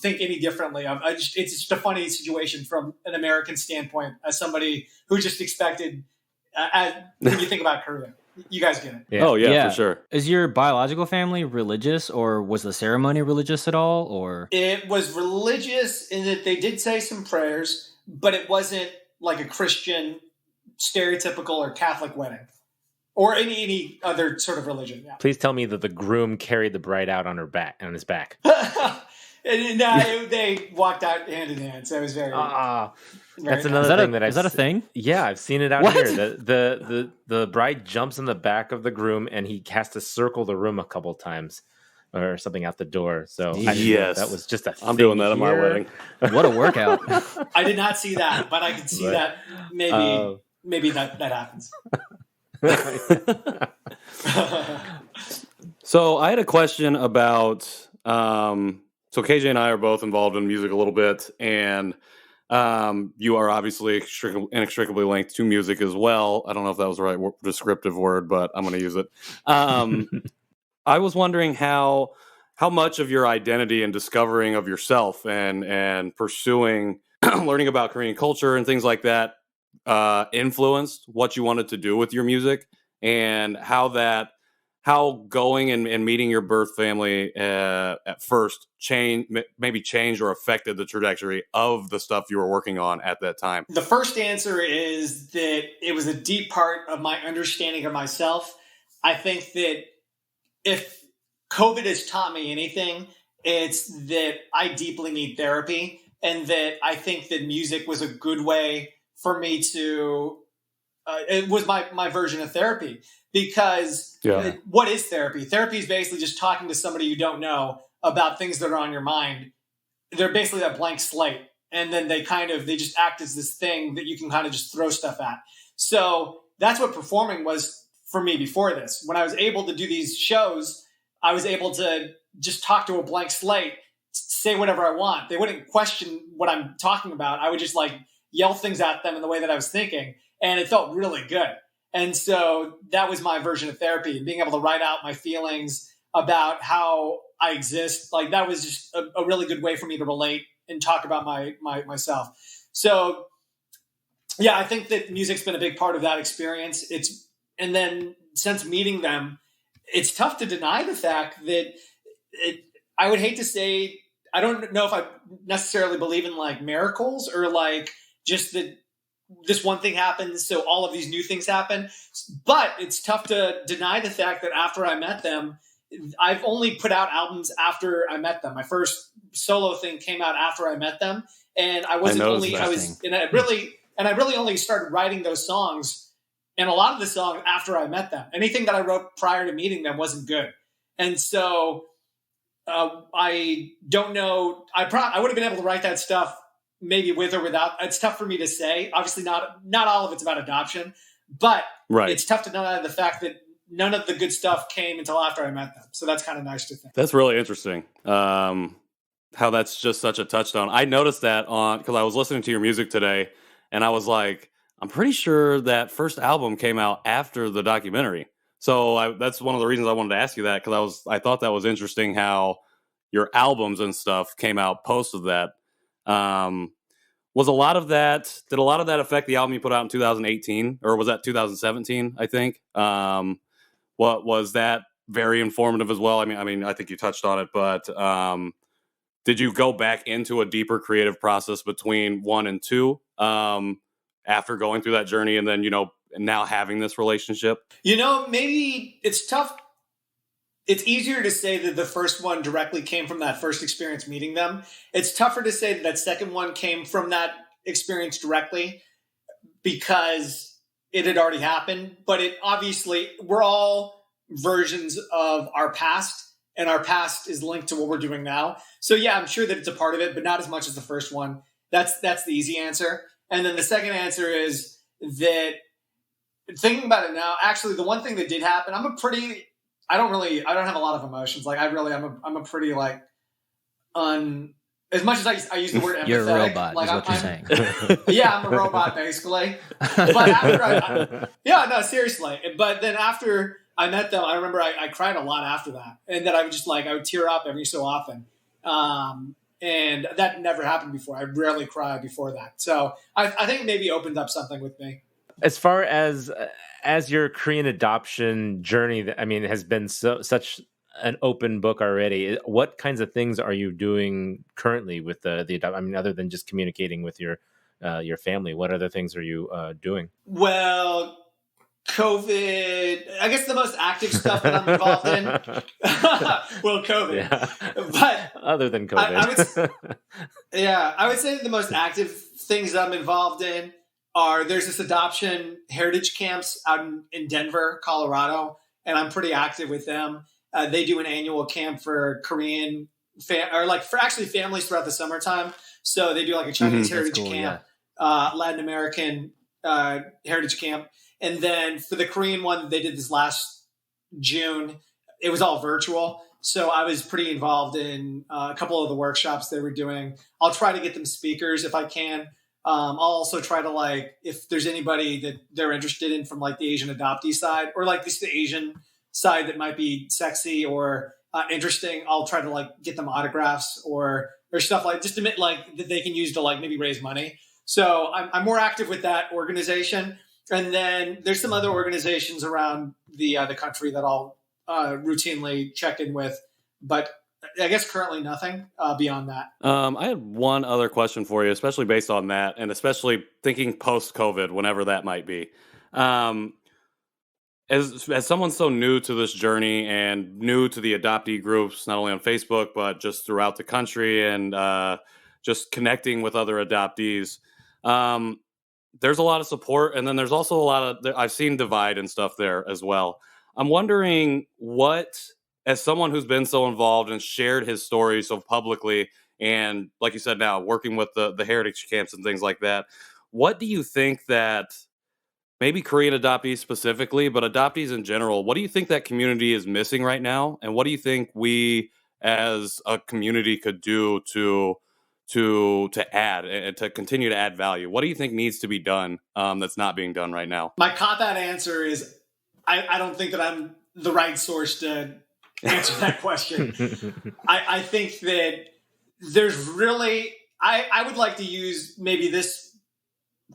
think any differently. It's just a funny situation from an American standpoint, as somebody who just expected. When you think about Korea, you guys get it. Yeah. Oh yeah, for sure. Is your biological family religious, or was the ceremony religious at all? Or it was religious in that they did say some prayers, but it wasn't like a Christian, stereotypical or Catholic wedding, or any other sort of religion. Yeah. Please tell me that the groom carried the bride out on his back. And they walked out hand in hand, so it was very. That's another thing is that a thing? Yeah, I've seen it out here. The bride jumps in the back of the groom, and he has to circle the room a couple times or something out the door. So yes, that was just a thing. I'm doing that at my wedding. What a workout! I did not see that, but I could see that maybe that happens. So I had a question about. So KJ and I are both involved in music a little bit, and you are obviously inextricably linked to music as well. I don't know if that was the right descriptive word, but I'm going to use it. I was wondering how much of your identity and discovering of yourself and pursuing, learning about Korean culture and things like that influenced what you wanted to do with your music, and how going and meeting your birth family at first changed or affected the trajectory of the stuff you were working on at that time? The first answer is that it was a deep part of my understanding of myself. I think that if COVID has taught me anything, it's that I deeply need therapy, and that I think that music was a good way for me to it was my version of therapy, because Yeah. what is therapy? Therapy is basically just talking to somebody you don't know about things that are on your mind. They're basically a blank slate. And then they just act as this thing that you can kind of just throw stuff at. So that's what performing was for me before this. When I was able to do these shows, I was able to just talk to a blank slate, say whatever I want. They wouldn't question what I'm talking about. I would just like yell things at them in the way that I was thinking. And it felt really good. And so that was my version of therapy, and being able to write out my feelings about how I exist. Like that was just a really good way for me to relate and talk about myself. So yeah, I think that music's been a big part of that experience. And then since meeting them, it's tough to deny the fact that I would hate to say, I don't know if I necessarily believe in like miracles or like just that this one thing happens, so all of these new things happen. But it's tough to deny the fact that after I met them, I've only put out albums after I met them. My first solo thing came out after I met them, and I really only started writing those songs, and a lot of the songs after I met them. Anything that I wrote prior to meeting them wasn't good, and so I don't know. I would have been able to write that stuff maybe with or without. It's tough for me to say. Obviously, not all of it's about adoption, but it's tough to deny the fact that none of the good stuff came until after I met them. So that's kind of nice to think. That's really interesting. How that's just such a touchstone. I noticed that because I was listening to your music today, and I was like, I'm pretty sure that first album came out after the documentary. So that's one of the reasons I wanted to ask you that, because I thought that was interesting how your albums and stuff came out post of that. Did a lot of that affect the album you put out in 2018, or was that 2017? I think. What was that very informative as well? I mean, I think you touched on it, but did you go back into a deeper creative process between 1 and 2 after going through that journey, and then now having this relationship? Maybe it's tough. It's easier to say that the first one directly came from that first experience meeting them. It's tougher to say that second one came from that experience directly because it had already happened. But we're all versions of our past, and our past is linked to what we're doing now. So yeah, I'm sure that it's a part of it, but not as much as the first one. That's the easy answer. And then the second answer is that thinking about it now, actually the one thing that did happen, I don't have a lot of emotions. Like I'm a pretty like as much as I use the word empathetic. You're a robot, like, is what you're saying. Yeah, I'm a robot basically. But after seriously. But then after I met them, I remember I cried a lot after that, and that I would tear up every so often. And that never happened before. I rarely cried before that. So I think maybe opened up something with me. As far as your Korean adoption journey, it has been such an open book already. What kinds of things are you doing currently with the adoption? Other than just communicating with your family, what other things are you doing? Well, COVID, I guess the most active stuff that I'm involved in. Well, COVID. Yeah. But other than COVID. I would say the most active things that I'm involved in there's this adoption heritage camps out in Denver, Colorado, and I'm pretty active with them. They do an annual camp for Korean for families throughout the summertime. So they do like a Chinese heritage camp, Latin American heritage camp. And then for the Korean one, they did this last June. It was all virtual. So I was pretty involved in a couple of the workshops they were doing. I'll try to get them speakers if I can. I'll also try to if there's anybody that they're interested in from the Asian adoptee side, or just the Asian side that might be sexy or interesting, I'll try to get them autographs or stuff just to that they can use to maybe raise money. So I'm more active with that organization. And then there's some other organizations around the country that I'll routinely check in with, but I guess currently nothing beyond that. I had one other question for you, especially based on that, and especially thinking post-COVID, whenever that might be. As someone so new to this journey and new to the adoptee groups, not only on Facebook, but just throughout the country, and just connecting with other adoptees, there's a lot of support, and then there's also a lot of, I've seen divide and stuff there as well. I'm wondering what, as someone who's been so involved and shared his story so publicly, and like you said now, working with the heritage camps and things like that, what do you think that maybe Korean adoptees specifically, but adoptees in general, what do you think that community is missing right now? And what do you think we as a community could do to add and to continue to add value? What do you think needs to be done that's not being done right now? My cop-out answer is I don't think that I'm the right source to answer that question. I think that there's really, I would like to use maybe this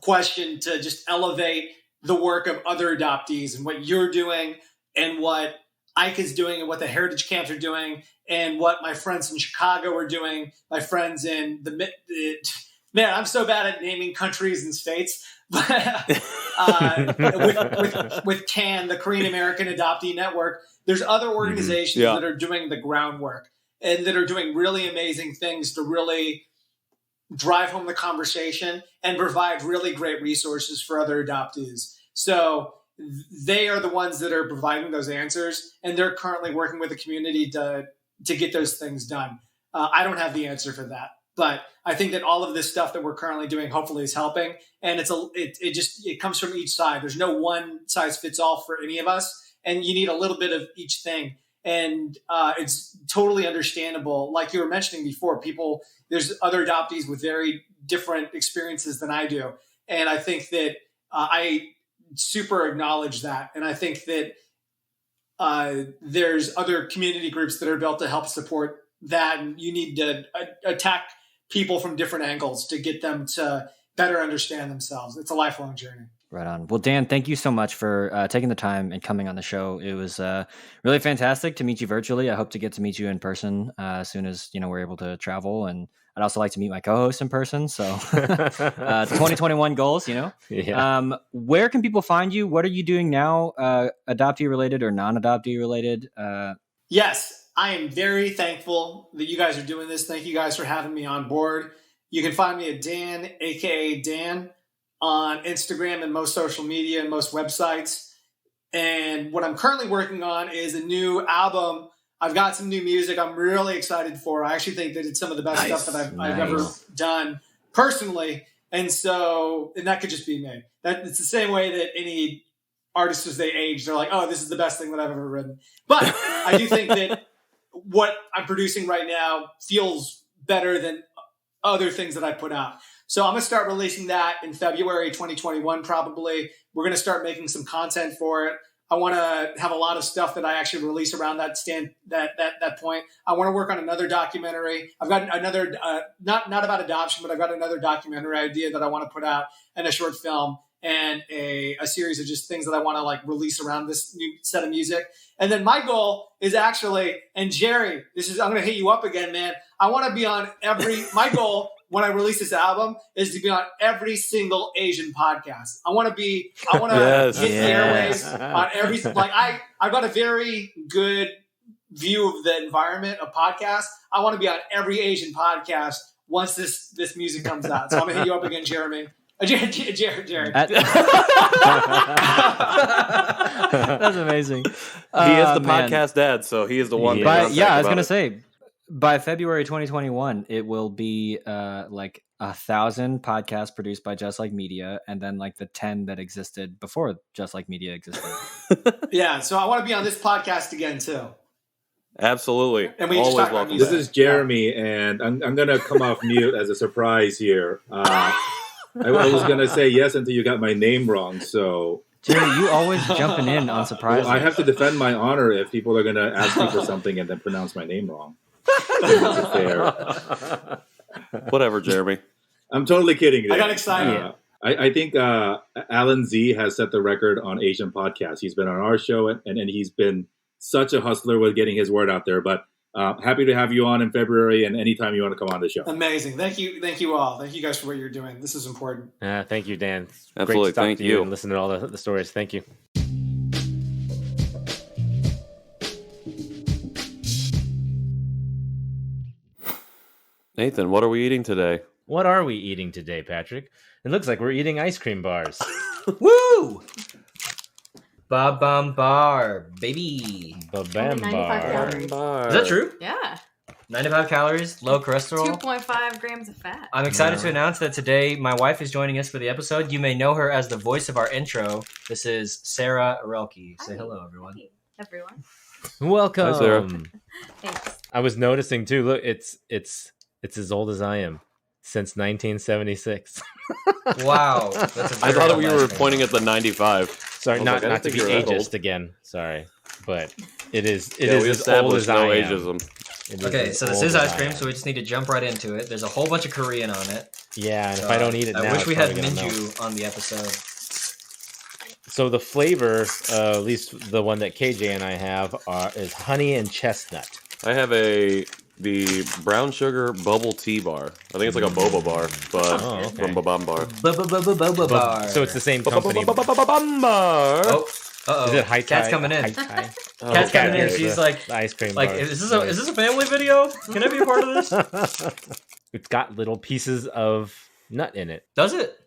question to just elevate the work of other adoptees and what you're doing and what IKAA's doing and what the heritage camps are doing and what my friends in Chicago are doing, my friends in man, I'm so bad at naming countries and states. With CAN, the Korean-American Adoptee Network, there's other organizations that are doing the groundwork and that are doing really amazing things to really drive home the conversation and provide really great resources for other adoptees. So they are the ones that are providing those answers, and they're currently working with the community to get those things done. I don't have the answer for that, but I think that all of this stuff that we're currently doing hopefully is helping, and it comes from each side. There's no one size fits all for any of us, and you need a little bit of each thing. And it's totally understandable. Like you were mentioning before, there's other adoptees with very different experiences than I do. And I think that I super acknowledge that. And I think that there's other community groups that are built to help support that. And you need to attack people from different angles to get them to better understand themselves. It's a lifelong journey. Right on. Well, Dan, thank you so much for taking the time and coming on the show. It was really fantastic to meet you virtually. I hope to get to meet you in person as soon as we're able to travel. And I'd also like to meet my co-host in person. So 2021 goals, Yeah. Where can people find you? What are you doing now? Adoptee related or non-adoptee related? Yes, I am very thankful that you guys are doing this. Thank you guys for having me on board. You can find me at Dan, akaDan, on Instagram and most social media and most websites. And what I'm currently working on is a new album. I've got some new music I'm really excited for. I actually think that it's some of the best stuff that I've ever done personally. And that could just be me. It's the same way that any artist, as they age, they're like, oh, this is the best thing that I've ever written. But I do think that what I'm producing right now feels better than other things that I put out. So I'm going to start releasing that in February 2021, probably. We're going to start making some content for it. I want to have a lot of stuff that I actually release around that point. I want to work on another documentary. I've got another, not about adoption, but I've got another documentary idea that I want to put out, and a short film and a series of just things that I want to release around this new set of music. And then my goal is actually, and Jerry, I'm going to hit you up again, man. I want to be on my goal when I release this album is to be on every single Asian podcast. I want to hit the airways on every, I've got a very good view of the environment of podcasts. I want to be on every Asian podcast once this music comes out. So I'm going to hit you up again, Jeremy. Jared. That's amazing. He is the podcast dad, so he is the one. I was going to say, by February 2021, it will be 1,000 podcasts produced by Just Like Media, and then the 10 that existed before Just Like Media existed. Yeah, so I want to be on this podcast again too. Absolutely. And we always welcome. This is Jeremy, and I'm going to come off mute as a surprise here. I was going to say yes until you got my name wrong. So, Jerry, you always jumping in on surprises. Well, I have to defend my honor if people are going to ask me for something and then pronounce my name wrong. Fair. Whatever, Jeremy. I'm totally kidding. I got excited. I think Alan Z has set the record on Asian podcasts. He's been on our show, and he's been such a hustler with getting his word out there. But happy to have you on in February, and anytime you want to come on the show. Amazing. Thank you all. Thank you guys for what you're doing. This is important. Thank you, Dan. Absolutely. Great to talk Thank to you. and listen to all the stories. Thank you. Nathan, what are we eating today? What are we eating today, Patrick? It looks like we're eating ice cream bars. Woo! Babambar, baby. Only 95 calories. Is that true? Yeah. 95 calories, low cholesterol. 2.5 grams of fat. I'm excited to announce that today my wife is joining us for the episode. You may know her as the voice of our intro. This is Sarah Relke. Say hello, everyone. Hey, everyone. Welcome. Hi, Sarah. Thanks. I was noticing too. Look, it's as old as I am, since 1976. Wow. That's a I very thought old you ice were cream. pointing at the 95. Sorry, I was not like, I not to didn't be think you were that ageist old. again. Sorry, but it is We as old established as I no am. ageism. It is Okay, as so this old is as ice I cream, am. so we just need to jump right into it. There's a whole bunch of Korean on it. Yeah, and if I don't eat it now, I wish it's we had probably gonna melt. Minju on the episode. So the flavor, at least the one that KJ and I have, is honey and chestnut. I have the brown sugar bubble tea bar. I think it's like a boba bar, but Oh, okay. from Babambar. Boba bar. So it's the same company. Babambar. Oh, uh-oh. Is it Haitai? Cat's coming in. Haitai? Oh, Cat's coming in. here's She's the like, ice cream like, bar. is this a family video? Can I be a part of this? It's got little pieces of nut in it. Does it?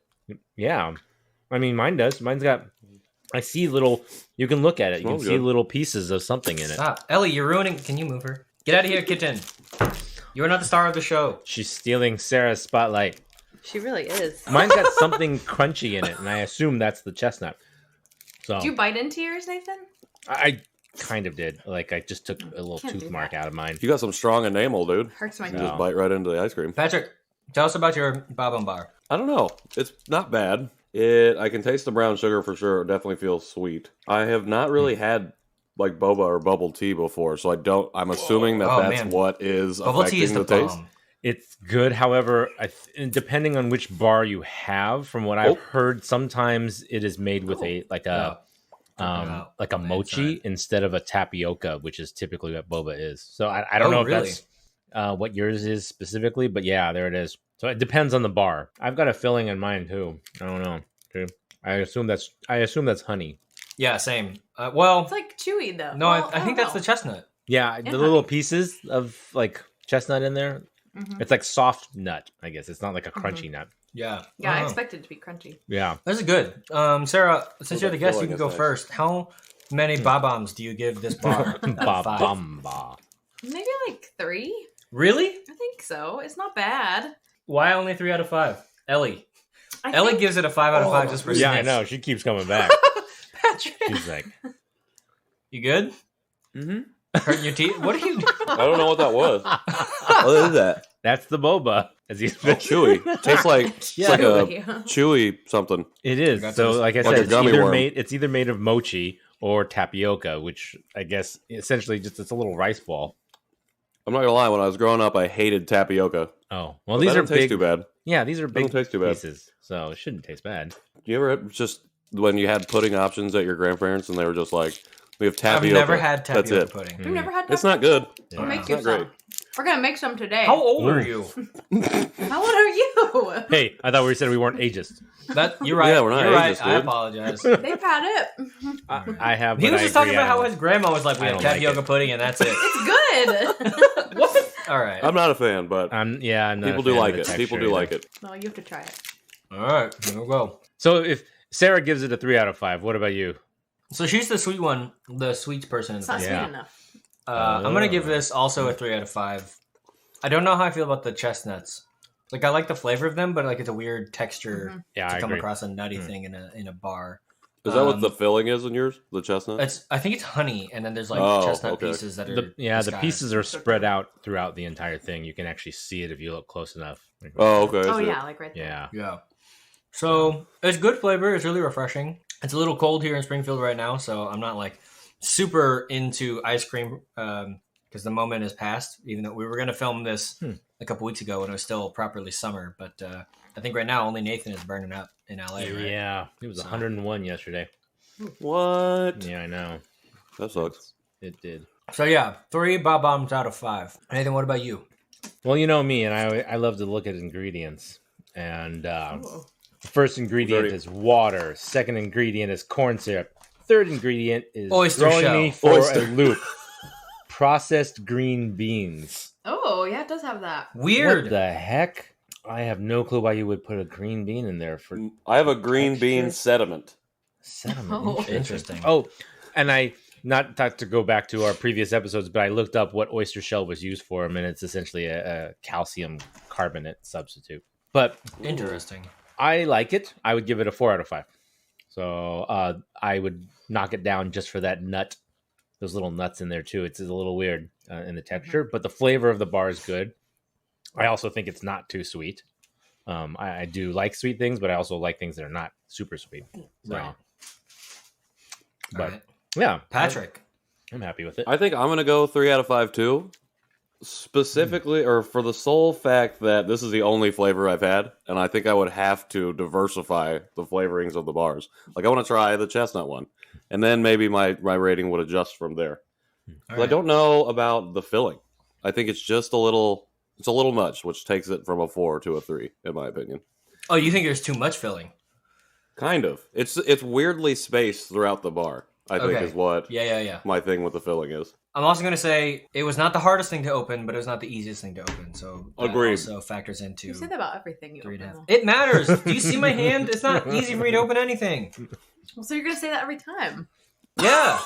Yeah. I mean, mine does. Mine's got, I see little, you can look at it. You can Smells see good. little pieces of something in it. Stop. Ellie, you're ruining. Can you move her? Get out of here, kitten. You are not the star of the show. She's stealing Sarah's spotlight. She really is. Mine's got something crunchy in it, and I assume that's the chestnut. So Did you bite into yours, Nathan? I kind of did. Like, I just took a little Can't do tooth mark that. out of mine. You got some strong enamel, dude. Hurts my You No. teeth. just bite right into the ice cream. Patrick, tell us about your Babambar. I don't know. It's not bad. I can taste the brown sugar for sure. It definitely feels sweet. I have not really had like boba or bubble tea before, so I'm assuming that Oh, that's man. what is Bubble affecting tea is the taste. bomb. It's good, however, depending on which bar you have, from what I've heard, sometimes it is made with like a mochi inside. instead of a tapioca, which is typically what boba is. So I don't know if really? that's what yours is specifically, but yeah, there it is. So it depends on the bar. I've got a filling in mine too. I don't know. Okay. I assume that's honey. Yeah, same. Well, It's like chewy though. no, Well, I think that's the don't chestnut. Yeah, And the little honey. pieces of like chestnut in there. know. Mhm. It's like soft nut, I guess. It's not like a crunchy nut. Yeah. Yeah, I Oh. expected it to be crunchy. Yeah. This is good. Sarah, since you're the that guest, you filling can is go nice. first. How many babams do you give this bar? out of 5? Babamba. Maybe like 3. Really? I think so. It's not bad. Why only 3 out of 5? Ellie. I Ellie think- gives it a 5 out of 5 just for Yeah, I sniffs. know. She keeps coming back. Patrick. She's like, You good? Mm-hmm. Hurting your teeth? What are you doing? I don't know what that was. What is that? that's the boba. As he's Oh, chewy. Tastes like it's Yeah. like a Chewy. chewy something. It is. Got So, those- like I like a said, gummy worm. it's either made of mochi or tapioca, which I guess essentially just it's a little rice ball. I'm not gonna lie. When I was growing up, I hated tapioca. Oh, well, But these that are don't taste big. too bad. Yeah, these are big Doesn't taste too bad. pieces, so it shouldn't taste bad. Do you ever just when you had pudding options at your grandparents and they were just like, "We have I've tapioca." never had That's tapioca it. pudding. We've never had It's not good. Yeah. We'll make It's you not some. great. We're gonna make some today. How old are Ooh. you? How old are you? Hey, I thought we said we weren't ageist. That you're right. Yeah, we're not You're right. ageist, I dude. apologize. They've had it. I have. He but was I just talking agree, about I how don't- his grandma was like, "We I have don't like tapioca it. pudding, and that's it." It's good. What? All right. I'm not a fan, but I'm not people a do fan like of it. the People texture do either. like it. Well, you have to try it. All right. Here we go. So if Sarah gives it a 3 out of 5, what about you? So she's the sweet one, the sweet person. In It's the not family. Yeah. sweet enough. I'm gonna give this also a 3 out of 5. I don't know how I feel about the chestnuts. Like I like the flavor of them, but like it's a weird texture Yeah, to I come agree. across a nutty thing in a bar. Is that what Um, the filling is in yours? The chestnut? I think it's honey, and then there's like Oh, chestnut okay. pieces that are The disguised. pieces are spread out throughout the entire thing. You can actually see it if you look close enough. Oh, okay. I Oh see. yeah, like right there. Yeah. Yeah. So it's good flavor. It's really refreshing. It's a little cold here in Springfield right now, so I'm not like super into ice cream because the moment has passed. Even though we were going to film this a couple weeks ago when it was still properly summer, but I think right now only Nathan is burning up in LA. Right? Yeah. It was 101 yesterday. What? Yeah, I know. That sucks. It did. So yeah, 3 bob-bombs out of 5. Nathan, what about you? Well, you know me, and I love to look at ingredients. And the first ingredient Dirty. is water. Second ingredient is corn syrup. Third ingredient is Oyster throwing shell. me for Oyster. a loop. Processed green beans. Oh yeah, it does have that. Weird. What the heck? I have no clue why you would put a green bean in there for I have a green bean texture. sediment. Sediment. Interesting. Oh, and I not to go back to our previous episodes, but I looked up what oyster shell was used for, and it's essentially a calcium carbonate substitute. But Interesting. I like it. I would give it a 4 out of 5. So I would knock it down just for that nut. Those little nuts in there too. It's a little weird in the texture, but the flavor of the bar is good. I also think it's not too sweet. I do like sweet things, but I also like things that are not super sweet. So, Right. But All right. yeah, Patrick. I'm happy with it. I think I'm going to go 3 out of 5 too. Specifically, or for the sole fact that this is the only flavor I've had, and I think I would have to diversify the flavorings of the bars. Like, I want to try the chestnut one, and then maybe my rating would adjust from there. All I don't know about the filling. I think it's just a little much, which takes it from a 4 to a 3, in my opinion. Oh, you think there's too much filling? Kind of. It's weirdly spaced throughout the bar, I think is what Yeah. my thing with the filling is. I'm also going to say it was not the hardest thing to open, but it was not the easiest thing to open. So that Agreed. also factors into You say that about everything you 3 open. and a half. It matters. Do you see my hand? It's not easy for me to open anything. Well, so you're gonna say that every time. Yeah.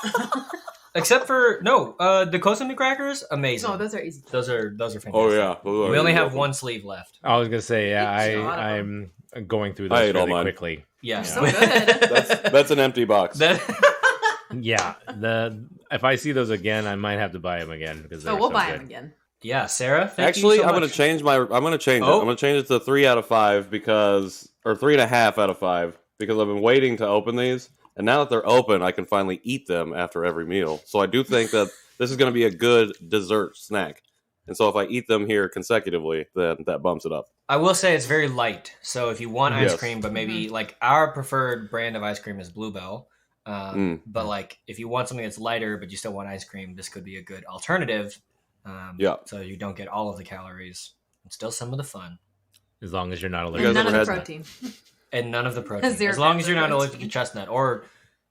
Except for the Kosambi crackers, amazing. No, those are easy. Those are fantastic. Oh, yeah. We only have one sleeve left. I was gonna say, yeah, Good job. I'm going through I those ate all really mine. quickly. Yeah. So good. That's an empty box. Yeah, if I see those again, I might have to buy them again because So we'll buy them again. Yeah, Sarah. Thank Actually, you so I'm going much. to change it. I'm going to change it to 3 out of 5 or 3.5 out of 5 because I've been waiting to open these, and now that they're open, I can finally eat them after every meal. So I do think that this is going to be a good dessert snack. And so if I eat them here consecutively, then that bumps it up. I will say it's very light. So if you want ice Yes. cream, but maybe like our preferred brand of ice cream is Bluebell. But like if you want something that's lighter, but you still want ice cream, this could be a good alternative. Yeah. So you don't get all of the calories and still some of the fun as long as you're not You allergic. guys None of ever the had- protein. and none of the protein. Zero As long as grams you're of not allergic to protein. chestnut or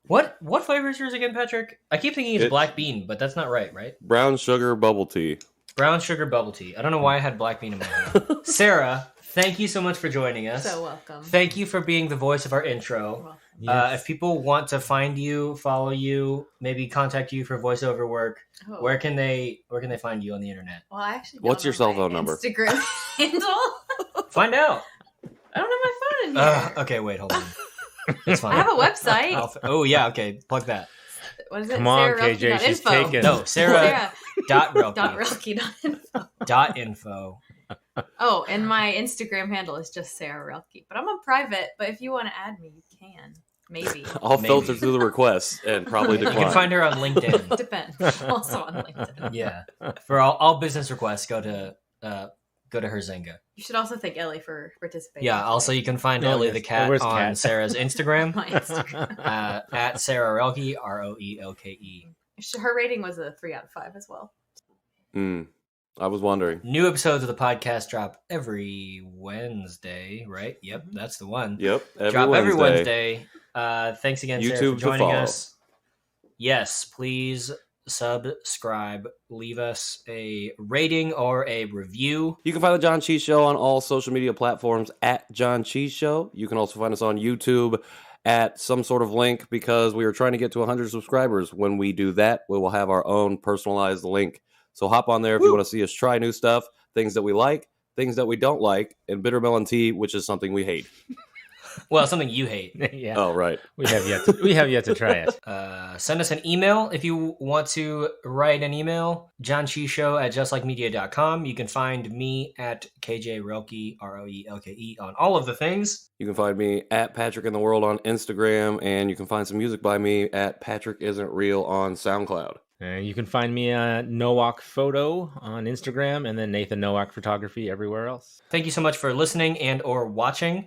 what flavor is yours again, Patrick? I keep thinking it's It's- black bean, but that's not right, right? Brown sugar bubble tea. Brown sugar bubble tea. I don't know why I had black bean in my head. Sarah, thank you so much for joining us. So welcome. Thank you for being the voice of our intro. Welcome. If people want to find you, follow you, maybe contact you for voiceover work, Oh. where can they find you on the internet? Well, I actually What's don't your know cell my phone number? Instagram handle. Find out. I don't have my phone in here. Okay, wait, hold on. It's fine. I have a website. Oh yeah, okay, plug that. What is it? Come on, Sarah KJ, Relke she's dot info. taken. No, Sarah dot Relke. Dot Relke.info. dot info. Oh, and my Instagram handle is just Sarah Relke. But I'm on private. But if you want to add me, you can. Maybe. I'll Maybe. filter through the requests and probably You decline. can find her on LinkedIn. Depends. I'm also on LinkedIn. Yeah, for all business requests, go to her Zynga. You should also thank Ellie for participating. Yeah. Also, you can find Oh, Ellie yes. the cat Where's on Cat? Sarah's Instagram My Instagram. at Sarah Relke, ROELKE. Her rating was a 3 out of 5 as well. I was wondering. New episodes of the podcast drop every Wednesday, right? Yep, that's the one. Yep. Drop every Wednesday. Thanks again, Sarah, YouTube for to joining follow. us. Yes, please subscribe. Leave us a rating or a review. You can find the Janchi Show on all social media platforms at Janchi Show. You can also find us on YouTube at some sort of link because we are trying to get to 100 subscribers. When we do that, we will have our own personalized link. So hop on there if you want to see us try new stuff, things that we like, things that we don't like, and bitter melon tea, which is something we hate. Well, something you hate. Yeah, Oh, right. we have yet to try it. Send us an email if you want to write an email. JanchiShow@justlikemedia.com. You can find me at KJ Relke, ROELKE, on all of the things. You can find me at Patrick in the World on Instagram, and you can find some music by me at Patrick Isn't Real on SoundCloud. And you can find me at Nowak Photo on Instagram, and then Nathan Nowak Photography everywhere else. Thank you so much for listening and or watching.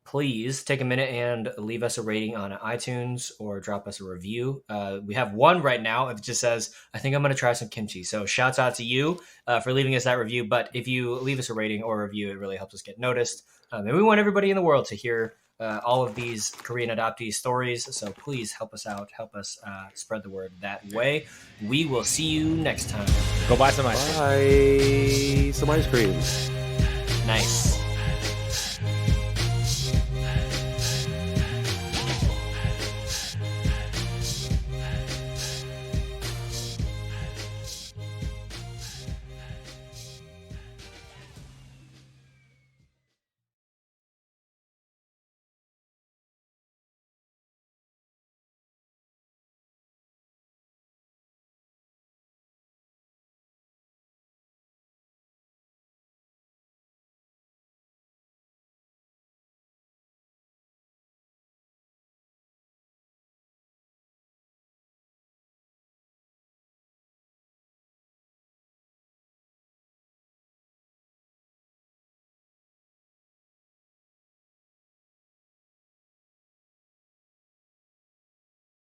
Please take a minute and leave us a rating on iTunes or drop us a review. We have one right now. It just says, I think I'm going to try some kimchi. So shouts out to you for leaving us that review. But if you leave us a rating or a review, it really helps us get noticed. And we want everybody in the world to hear all of these Korean adoptee stories. So please help us out. Help us spread the word that way. We will see you next time. Go buy some ice cream. Bye. Some ice cream. Nice.